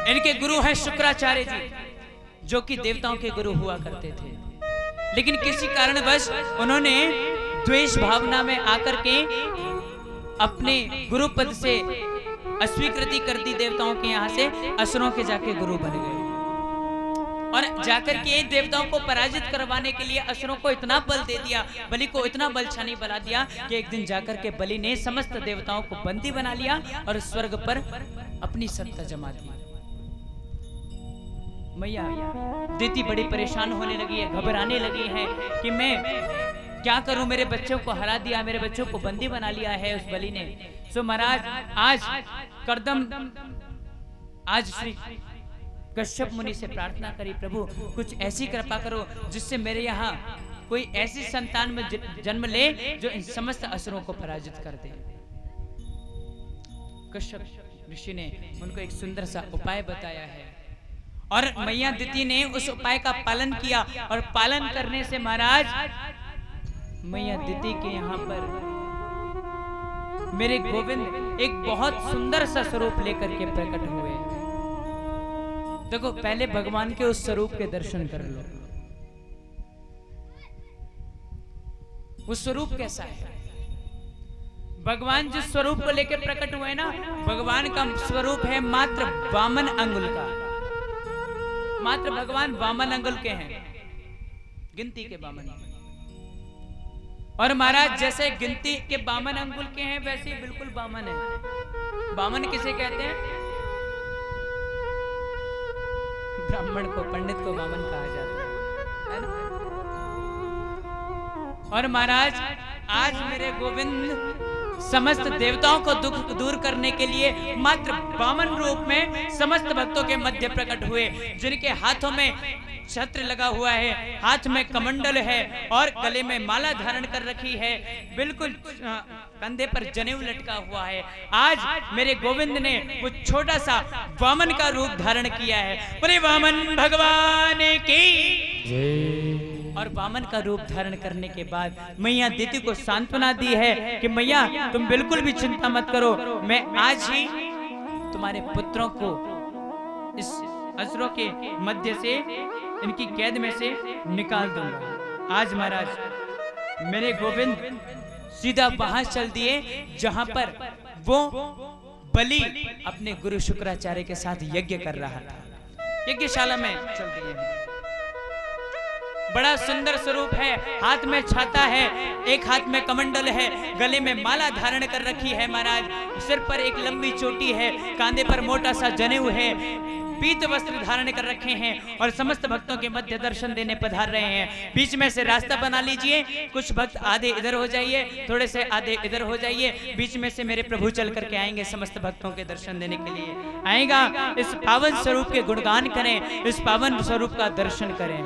इनके गुरु हैं शुक्राचार्य जी, जो कि देवताओं के गुरु हुआ करते थे। लेकिन किसी कारणवश उन्होंने द्वेष भावना में आकर के अपने गुरु पद से अस्वीकृति कर दी देवताओं के यहाँ से, असुरों के जाके गुरु बन गए और जाकर के देवताओं को पराजित करवाने के लिए असुरों को इतना बल दे दिया, बलि को इतना बलशाली बना दिया कि एक दिन जाकर के बलि ने समस्त देवताओं को बंदी बना लिया और स्वर्ग पर अपनी सत्ता जमा दी। मैया दिति बड़ी परेशान होने लगी है, घबराने लगी है कि मैं क्या करूं, मेरे बच्चों को हरा दिया, मेरे बच्चों को बंदी बना लिया है उस बलि ने। सो महाराज आज श्री कश्यप मुनि से प्रार्थना करी, प्रभु कुछ ऐसी कृपा करो जिससे मेरे यहाँ कोई ऐसी संतान में जन्म ले जो इन समस्त असुरों को पराजित कर दे। कश्यप ऋषि ने उनको एक सुंदर सा उपाय बताया है और मैया दिति ने उस उपाय का पालन किया और पालन करने से महाराज मैया दिति के यहाँ पर मेरे गोविंद एक बहुत सुंदर सा स्वरूप लेकर के प्रकट हुए। देखो पहले भगवान के उस स्वरूप के दर्शन कर लो, वो स्वरूप कैसा है। भगवान जिस स्वरूप को लेकर प्रकट हुए ना, भगवान का स्वरूप है मात्र वामन अंगुल का, मात्र भगवान वामन अंगुल के हैं, गिनती के वामन। और महाराज जैसे गिनती के वामन अंगुल के हैं वैसे ही बिल्कुल वामन है। वामन किसे कहते हैं? ब्राह्मण को, पंडित को वामन कहा जाता है ना? और महाराज आज मेरे गोविंद समस्त देवताओं को दुख दूर करने के लिए मात्र वामन रूप में समस्त भक्तों के मध्य प्रकट हुए, जिनके हाथों में छत्र लगा हुआ है, हाथ में कमंडल है और गले में माला धारण कर रखी है, बिल्कुल कंधे पर जनेऊ लटका हुआ है। आज मेरे गोविंद ने वो छोटा सा वामन का रूप धारण किया है। बोले वामन भगवान की। और वामन का रूप धारण करने के बाद मैया दिति को सांत्वना दी है कि मैया तुम बिल्कुल भी चिंता मत करो, मैं आज ही तुम्हारे पुत्रों को इस असुरों के मध्य से, इनकी कैद में से निकाल दूंगा। आज महाराज मेरे गोविंद सीधा वहां चल दिए जहां पर वो बलि अपने गुरु शुक्राचार्य के साथ यज्ञ कर रहा था। यज्ञशाला में चल दिए। बड़ा सुंदर स्वरूप है, हाथ में छाता है, एक हाथ में कमंडल है, गले में माला धारण कर रखी है महाराज, सिर पर एक लंबी चोटी है, कांधे पर मोटा सा जनेऊ है, पीत वस्त्र धारण कर रखे हैं और समस्त भक्तों के मध्य दर्शन देने पधार रहे हैं। बीच में से रास्ता बना लीजिए, कुछ भक्त आधे इधर हो जाइए, थोड़े से आधे इधर हो जाइए, बीच में से मेरे प्रभु चल करके आएंगे, समस्त भक्तों के दर्शन देने के लिए आएगा। इस पावन स्वरूप के गुणगान करें, इस पावन स्वरूप का दर्शन करें।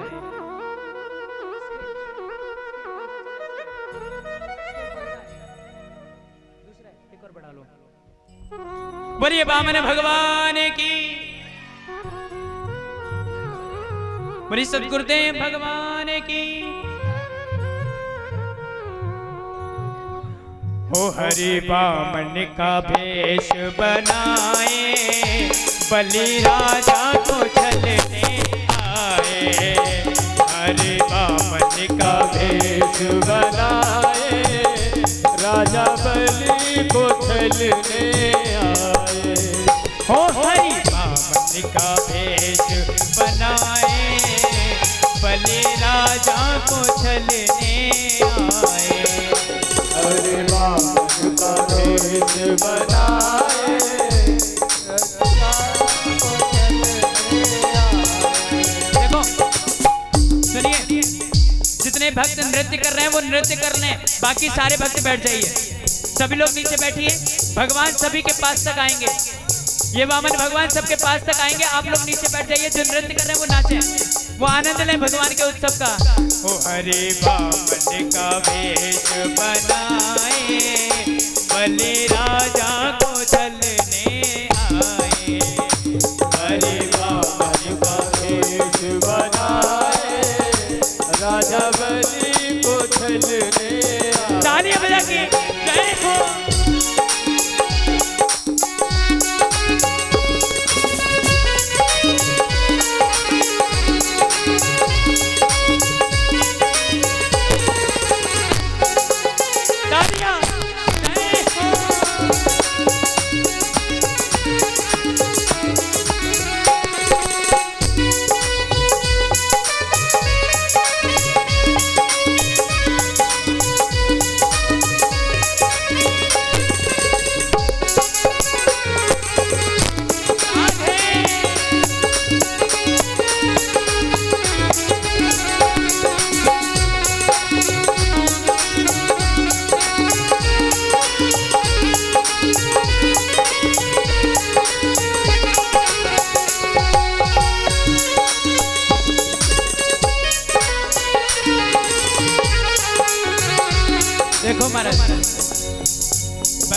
एक और बढ़ा लो। बोलिए वामन भगवान की, बोलिए सद्गुरुदेव भगवान की। हो हरि वामन का भेष बनाए, बलि राजा को छलने आए। हरि वामन का भेष बनाए, राजा बलि को छलने आए। हो हरि वामन का भेष बनाए, बलि राजा को छलने आए। हरि वामन का भेष बनाए, देखो सुनिए, जितने भक्त नृत्य कर रहे हैं वो नृत्य कर लें, बाकी सारे भक्त बैठ जाइए, सभी लोग नीचे बैठिए, भगवान सभी के पास तक आएंगे, ये वामन भगवान सबके पास तक आएंगे, आप लोग नीचे बैठ जाइए, जो नृत्य कर रहे हैं वो नाचें, वो आनंद लें भगवान के उत्सव का। हो हरि वामन का भेष बनाए, बलि राजा को छलने आए। हरि वामन का भेष बनाए, राजा बलि को छलने आए। तालियां बजा के जय हो।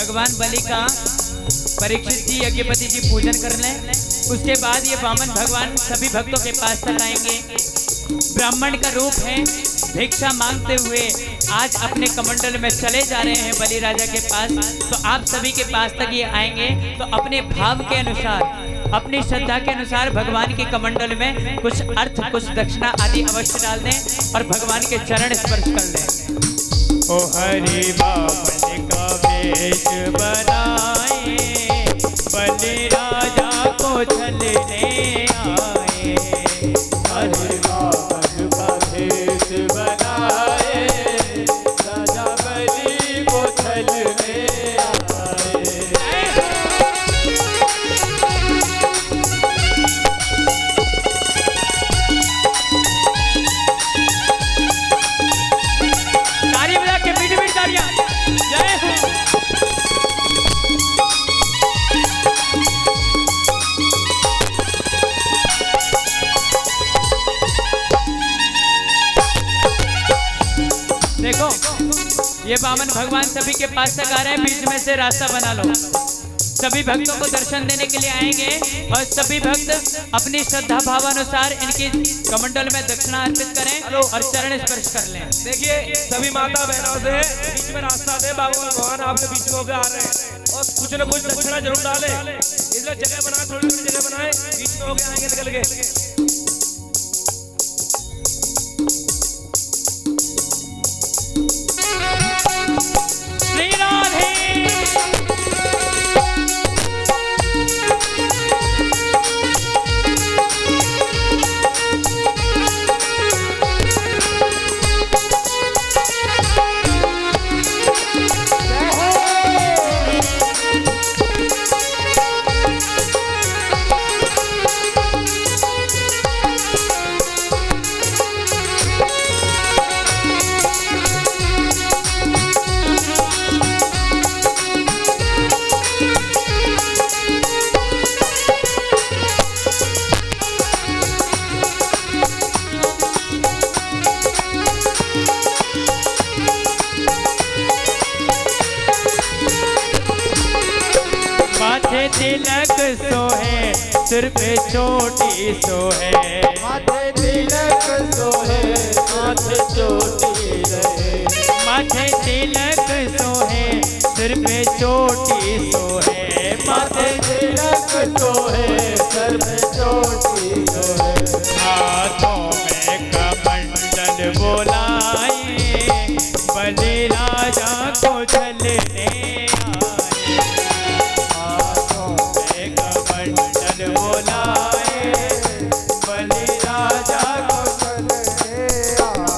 भगवान बलि का परीक्षित जी यज्ञपति जी पूजन कर लें। उसके बाद ये वामन भगवान सभी भक्तों के पास तक आएंगे। ब्राह्मण का रूप है, भिक्षा मांगते हुए आज अपने कमंडल में चले जा रहे हैं बलि राजा के पास। तो आप सभी के पास तक ये आएंगे तो अपने भाव के अनुसार, अपनी श्रद्धा के अनुसार भगवान के कमंडल में कुछ अर्थ, कुछ दक्षिणा आदि अवश्य डाल दें और भगवान के चरण स्पर्श कर लें। ओ हरि वामन का वेश बनाए, बलि राजा को छलने आए। हरि वामन का वेश बनाए, राजा बलि को छलने आए। ताली बजा के मीठी मीठी तालियां। जय हो। देखो ये वामन भगवान सभी के पास तक आ रहे हैं, बीच में से रास्ता बना लो। सभी भक्तों को दर्शन देने के लिए आएंगे और सभी भक्त अपनी श्रद्धा भावानुसार इनकी कमंडल में दक्षिणा अर्पित करें और चरण स्पर्श कर लें। देखिए सभी माता बहनों से बीच में रास्ता दे, भगवान आपके बीच में होकर आ रहे हैं और कुछ न कुछ दक्षिणा जरूर डालें। इसलिए जगह बनाए, थोड़ी थोड़ी जगह बनाए, बीच में होकर आएंगे निकल के। श्री राधे। माथे तिलक सोहे, सिर पे चोटी सोहे। माथे तिलक सोहे, माथे चोटी रहे। माथे तिलक सोहे, सिर पे चोटी सोहे। माथे तिलक सोहे, सर पे चोटी सोहे। हाथों में कमंडल बोलाए, बलि राजा को छलने आए। हाथों में कमंडल बोलाए, बलि राजा को छलने आए।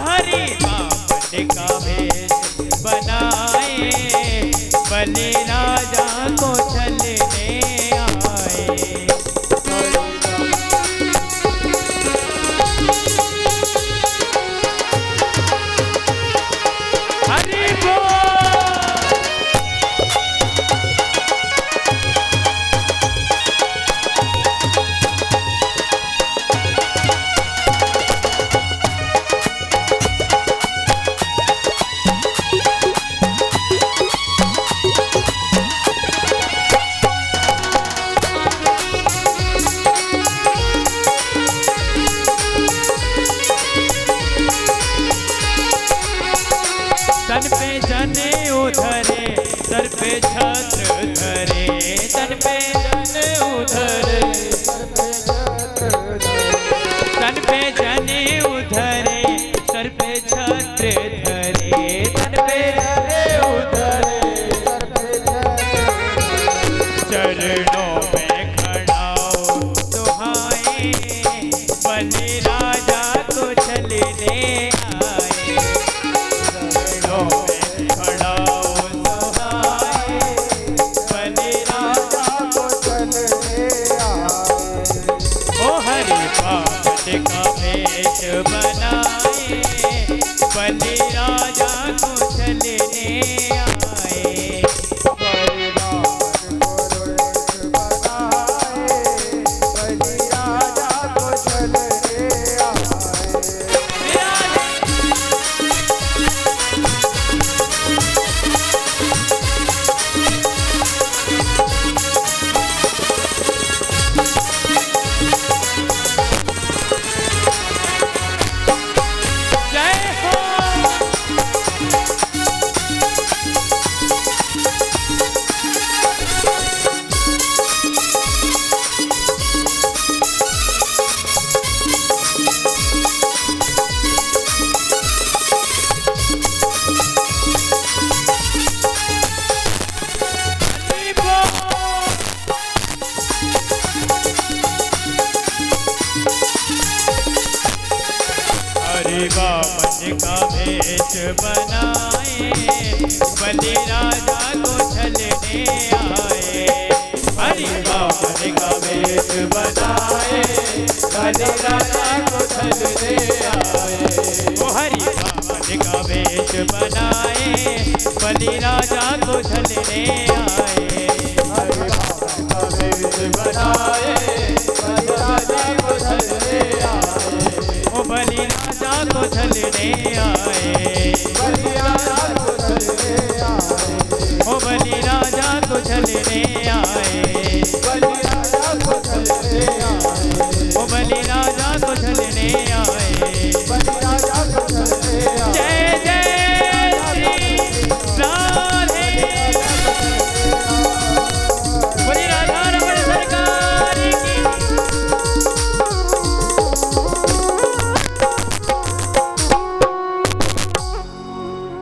हरि वामन का वेश बनाए, बलि राजा को छलने आए। हरि बोल। तन पे जनेऊ धरे, सर पे छत्र धरे। तन पे जनेऊ धरे, तन पे जनेऊ धरे, सर पे छत्र धरे। तन पे जनेऊ धरे, चरणों में खड़ाओ दुहाए, बलि राजा को छलने आए। का वेश बनाए, बलि राजा को छलने आए। बलि राजा को वेश बनाए, बलि राजा को छलने आए। वेश बनाए, बलि राजा को छलने आए। हरि बाबा का वेश बनाए, बलि राजा को छलने आए। ओ हरि बाबा का वेश बनाए, बलि राजा को छलने आए। हरि बाबा का वेश बनाए, बलि राजा को छलने आए। ओ बलि राजा को छलने आए, बलि राजा को छलने आए। ओ बलि राजा को छलने आए, बलि राजा को छलने आए। ओ बलि राजा को छलने आए। बलि राजा को छलने आए। जय जय श्री राधे, बोली राधा रमण सरकार की।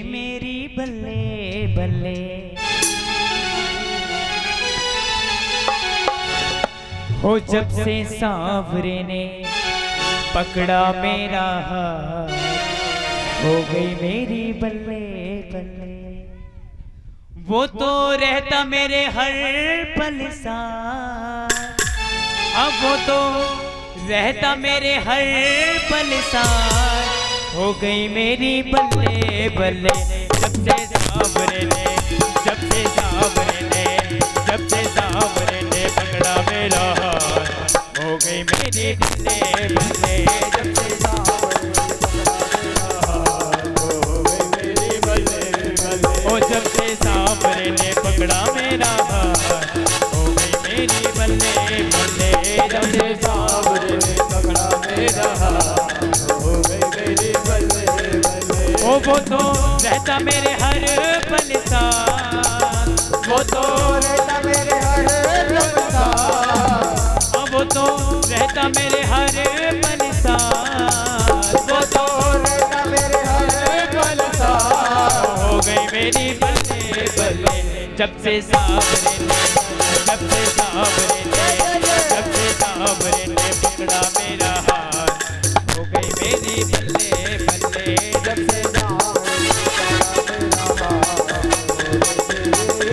मेरी बल्ले बल्ले हो, जब से सांवरे ने पकड़ा मेरा हाथ, हो गई मेरी बल्ले बल्ले। वो तो रहता मेरे हर पल साथ, अब वो तो रहता मेरे हर पल साथ, हो गई मेरी बल्ले बल्ले। जब से सांवरे ने, जब से सांवरे ने, जब से सांवरे ने पकड़ा मेरा हाथ, हो गई मेरी बल्ले बल्ले। जब से सांवरे ने ओ जब से सांवरे ने पकड़ा मेरा हाथ, हो गई मेरी बल्ले बल्ले। जब से सांवरे ने पकड़ा मेरा हाथ, हो गई मेरी बल्ले बल्ले। ओ वो तो रहता मेरे हर पल साथ, वो तो रहता मेरे हर पल साथ। वो तो रहता मेरे हर पल साथ, वो तो रहता मेरे हर पल साथ। हो गई मेरी बल्ले बल्ले। जब से सांवरे ने, जब से सांवरे ने, जब से सांवरे ने पकड़ा मेरा हाथ, हो गई मेरी बल्ले बल्ले। जब से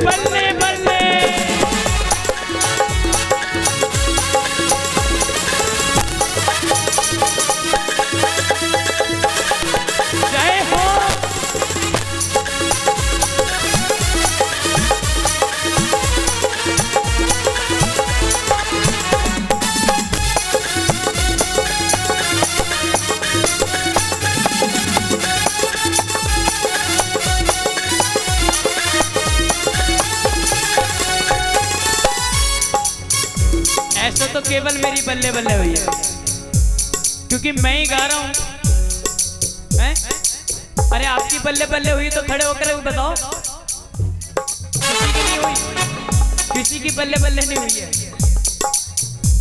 बल्ले बल्ले। जय हो। ऐसा तो केवल मेरी बल्ले बल्ले हुई है, क्योंकि मैं ही गा रहा हूं। हैं? अरे आपकी बल्ले बल्ले हुई तो खड़े होकर बताओ। किसी की नहीं हुई, किसी की बल्ले बल्ले नहीं हुई है।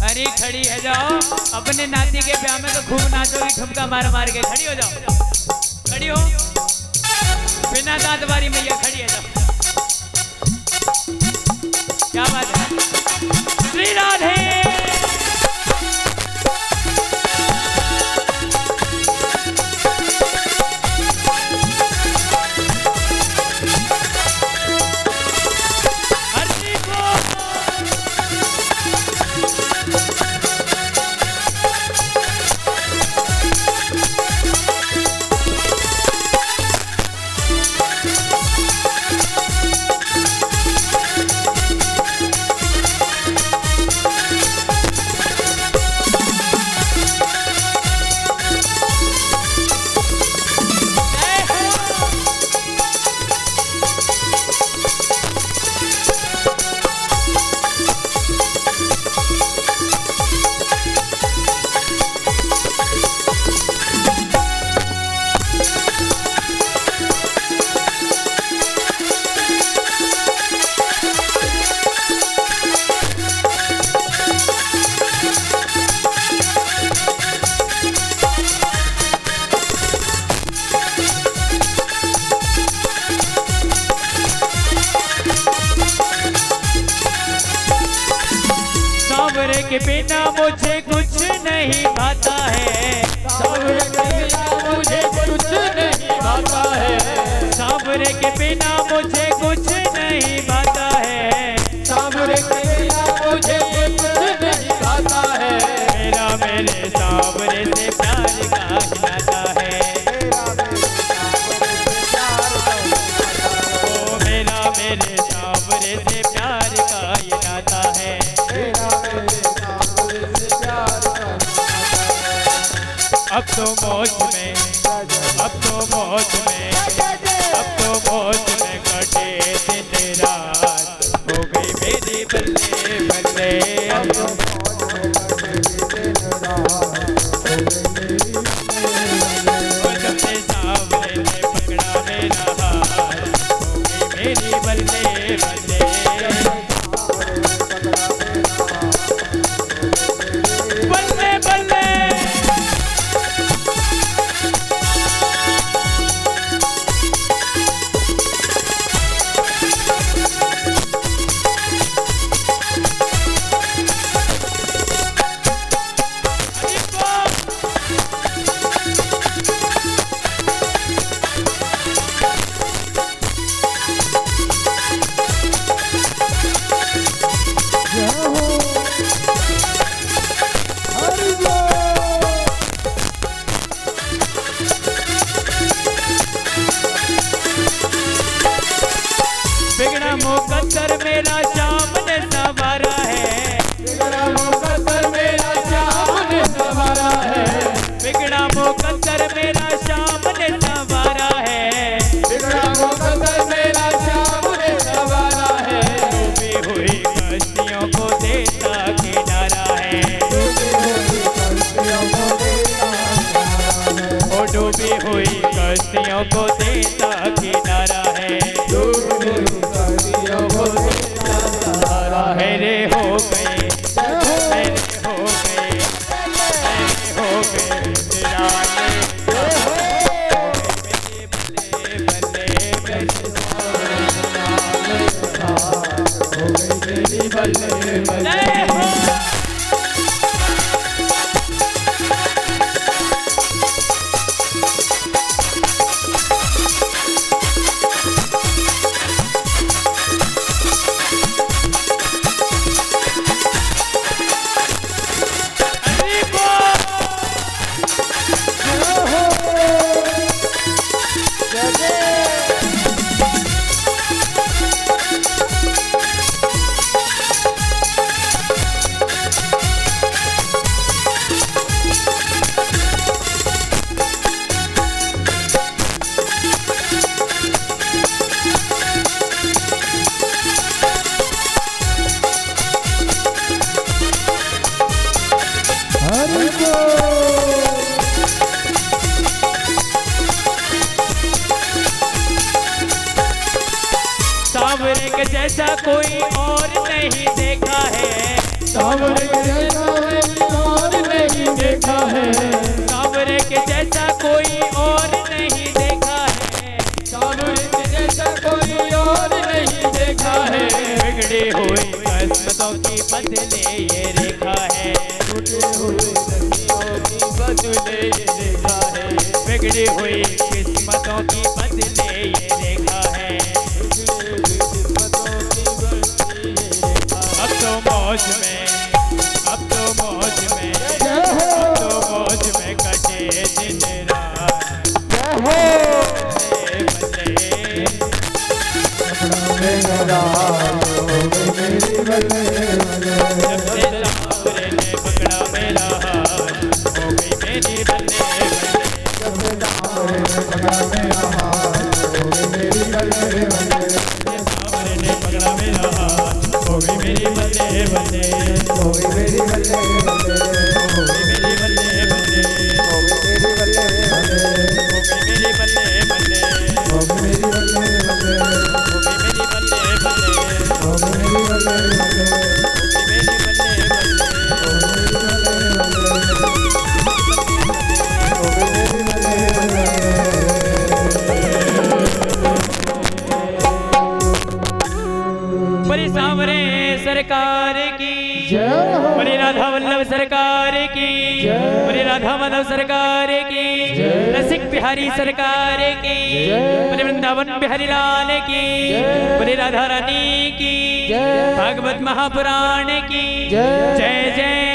अरे खड़ी है जाओ, अपने नाती के ब्याह में तो खूब नाचोगी, ठुमका मार मार के। खड़ी हो जाओ, खड़ी हो, बिना दांत वारी मैया खड़ी है जाओ। क्या बात है। श्री राधे। के बिना मुझे कुछ नहीं भाता है, सांवरे के बिना मुझे कुछ नहीं भाता है, सांवरे के बिना मुझे कुछ नहीं भाता है, सांवरे के बिना मुझे कुछ नहीं भाता है, मेरा मेरे सांवरे से प्यार का नाता है, ओ मेरा मेरे सांवरे से प्यार का ये नाता है, अब तो मौज में, अब तो मौज में, अब तो मौज में कटे दिन रात, हो गई मेरी बल्ले बल्ले, अब तो जब से सांवरे ने पकड़ा मेरा हाथ, हो गई मेरी बल्ले बल्ले, बल्ले बल्ले। बिगड़ा मुकद्दर मेरा शाम ने संवारा है, बिगड़ा मुकद्दर मेरा शाम ने संवारा है, बिगड़ा मुकद्दर मेरा शाम ने संवारा है, बिगड़ा मुकद्दर मेरा शाम ने संवारा है, डूबी हुई कश्तियों को देता किनारा है, ओ डूबी हुई कश्तियों को देता किनारा है, मेरे हो गए, मेरे हो गए, मेरे हो गए दीवाने, बल्ले बल्ले बल्ले हो। सांवरे के जैसा कोई और नहीं देखा है, सांवरे के जैसा कोई और नहीं देखा है, सांवरे के जैसा कोई और नहीं देखा है, सांवरे के जैसा कोई और नहीं देखा है, बिगड़ी हुई किस्मतों की बदले ये रेखा है, टूटे हुए नदियों की बदले ये देखा है, बिगड़ी हुई किस्मतों की बदले ये रेखा है, अब तो मौज में, अब तो मौज में, अब तो मौज में कटे दिन रात, बल्ले बल्ले, जब से सांवरे ने पकड़ा मेरा हाथ, हो गई मेरी बल्ले बल्ले, सांवरे ने पकड़ा मेरा हाथ, हो गई मेरी बल्ले बल्ले, हो गई मेरी बल्ले बल्ले, हो गई मेरी बल्ले बल्ले, हो गई मेरी बल्ले बल्ले, हो गई मेरी बल्ले बड़ी सांवरे सरकार की, बड़ी राधा वल्लभ सरकार की, बड़ी राधा माधव सरकार की, रसिक बिहारी सरकार की, बोले वृंदावन बिहारी लाल की, बोले राधा रानी की, भागवत महापुराण की जय जय।